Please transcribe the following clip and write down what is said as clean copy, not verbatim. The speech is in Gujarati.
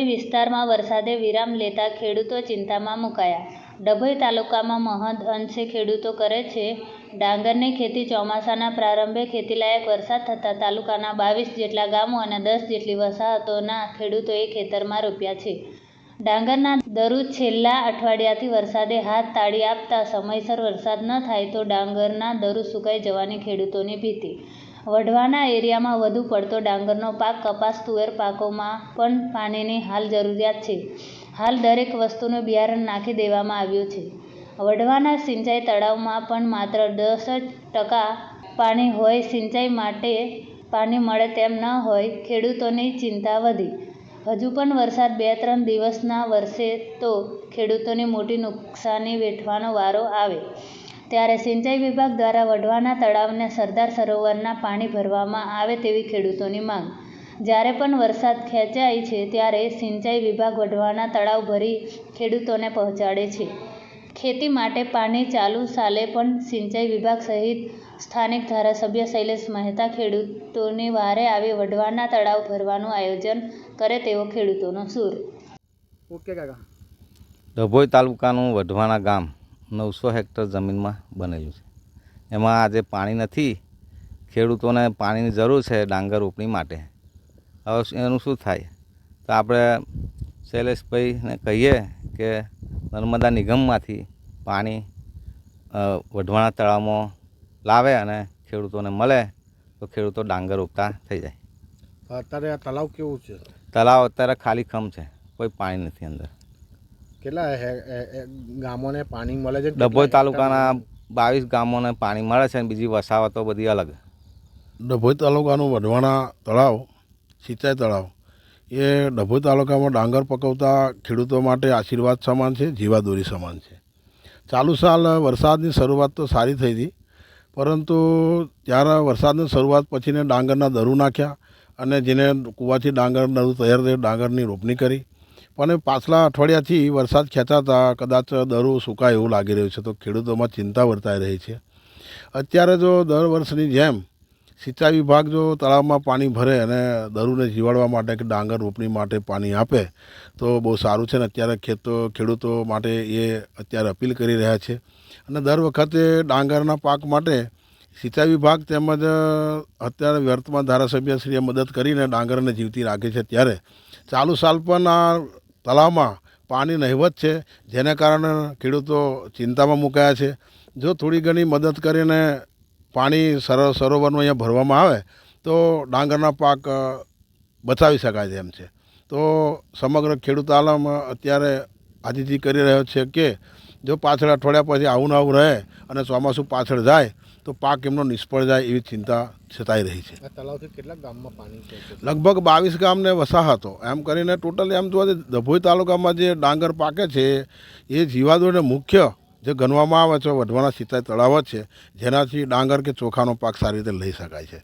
ડભોઈ વિસ્તારમાં વરસાદે વિરામ લેતા ખેડૂતો ચિંતામાં મુકાયા. ડભોઈ તાલુકામાં મહદ અંશે ખેડૂતો કરે છે ડાંગરની ખેતી. ચોમાસાના પ્રારંભે ખેતીલાયક વરસાદ થતાં તાલુકાના 22 જેટલા ગામો અને 10 જેટલી વસાહતોના ખેડૂતોએ ખેતરમાં રોપ્યા છે. ડાંગરના દરુ છેલ્લા અઠવાડિયાથી વરસાદે હાથ તાળી આપતા સમયસર વરસાદ ન થાય તો ડાંગરના દરુ સુકાઈ જવાની ખેડૂતોની ભીતિ. વઢવાના એરિયામાં વધુ પડતો ડાંગરનો પાક, કપાસ, તુવેર પાકોમાં પણ પાણીની હાલ જરૂરિયાત છે. હાલ દરેક વસ્તુનું બિયારણ નાખી દેવામાં આવ્યું છે. વઢવાના સિંચાઈ તળાવમાં પણ માત્ર 10% પાણી હોય. સિંચાઈ માટે પાણી મળે તેમ ન હોય. ખેડૂતોની ચિંતા વધી. હજુ પણ વરસાદ 2-3 દિવસના વરસે તો ખેડૂતોની મોટી નુકસાની વેઠવાનો વારો આવે. ત્યારે સિંચાઈ વિભાગ દ્વારા વઢવાના તળાવને સરદાર સરોવરના પાણી ભરવામાં આવે તેવી ખેડૂતોની માંગ. જ્યારે પણ વરસાદ ખેંચાય છે ત્યારે સિંચાઈ વિભાગ વઢવાના તળાવ ભરી ખેડૂતોને પહોંચાડે છે. ખેતી માટે પાણી ચાલુ સાલે પણ સિંચાઈ વિભાગ સહિત સ્થાનિક ધારાસભ્ય શૈલેષ મહેતા ખેડૂતોની વારે આવી વઢવાના તળાવ ભરવાનું આયોજન કરે તેવો ખેડૂતોનો સૂર. ઓકે કાકા. ડભોઈ તાલુકાનું વઢવાના ગામ 900 હેક્ટર જમીનમાં બનેલું છે. એમાં આજે પાણી નથી. ખેડૂતોને પાણીની જરૂર છે ડાંગર રોપણી માટે. હવે એનું શું થાય? તો આપણે શૈલેષભાઈને કહીએ કે નર્મદા નિગમમાંથી પાણી વઢવાના તળાવમાં લાવે અને ખેડૂતોને મળે તો ખેડૂતો ડાંગર રોપતા થઈ જાય. અત્યારે આ તળાવ કેવું છે? તળાવ અત્યારે ખાલી ખમ છે, કોઈ પાણી નથી અંદર. કેટલા ગામોને પાણી મળે છે? ડભોઈ તાલુકાના 22 ગામોને પાણી મળે છે અને બીજી વસાવતો બધી અલગ. ડભોઈ તાલુકાનું વઢવાના તળાવ, સિંચાઈ તળાવ એ ડભોઈ તાલુકામાં ડાંગર પકવતા ખેડૂતો માટે આશીર્વાદ સમાન છે, જીવાદોરી સમાન છે. ચાલુ સાલ વરસાદની શરૂઆત તો સારી થઈ હતી, પરંતુ ત્યારે વરસાદની શરૂઆત પછીને ડાંગરના દરુ નાખ્યા અને જેને કૂવાથી ડાંગર દરુ તૈયાર થઈ ડાંગરની રોપણી કરી. પણ પાછલા અઠવાડિયાથી વરસાદ ખેંચાતા કદાચ દરુ સુકાય એવું લાગી રહ્યું છે, તો ખેડૂતોમાં ચિંતા વર્તાઈ રહી છે. અત્યારે જો દર વર્ષની જેમ સિંચાઈ વિભાગ જો તળાવમાં પાણી ભરે અને દરુને જીવાડવા માટે કે ડાંગર રોપણી માટે પાણી આપે તો બહુ સારું છે. ને અત્યારે ખેડૂતો માટે એ અત્યારે અપીલ કરી રહ્યા છે. અને દર વખતે ડાંગરના પાક માટે સિંચાઈ વિભાગ તેમજ અત્યારે વર્તમાન ધારાસભ્યશ્રીએ મદદ કરીને ડાંગરને જીવતી રાખે છે. ત્યારે ચાલુ સાલ પણ આ તળાવમાં પાણી નહિવત છે, જેને કારણે ખેડૂતો ચિંતામાં મુકાયા છે. જો થોડી ઘણી મદદ કરીને પાણી સરોવરનું અહીંયા ભરવામાં આવે તો ડાંગરના પાક બચાવી શકાય તેમ છે. તો સમગ્ર ખેડૂત આલમ અત્યારે આજીજી કરી રહ્યો છે કે જો પાછળ અઠવાડિયા પછી આવું ને આવું રહે અને ચોમાસું પાછળ જાય તો પાક એમનો નિષ્ફળ જાય એવી ચિંતા સતાઈ રહી છે. તળાવથી કેટલા ગામમાં પાણી છે? લગભગ 22 ગામને વસાહતો એમ કરીને ટોટલી એમ જોવા ડભોઈ તાલુકામાં જે ડાંગર પાકે છે એ જીવાદોને મુખ્ય જે ગણવામાં આવે છે વઢવાના સિંચાઈ તળાવ જ છે, જેનાથી ડાંગર કે ચોખાનો પાક સારી રીતે લઈ શકાય છે.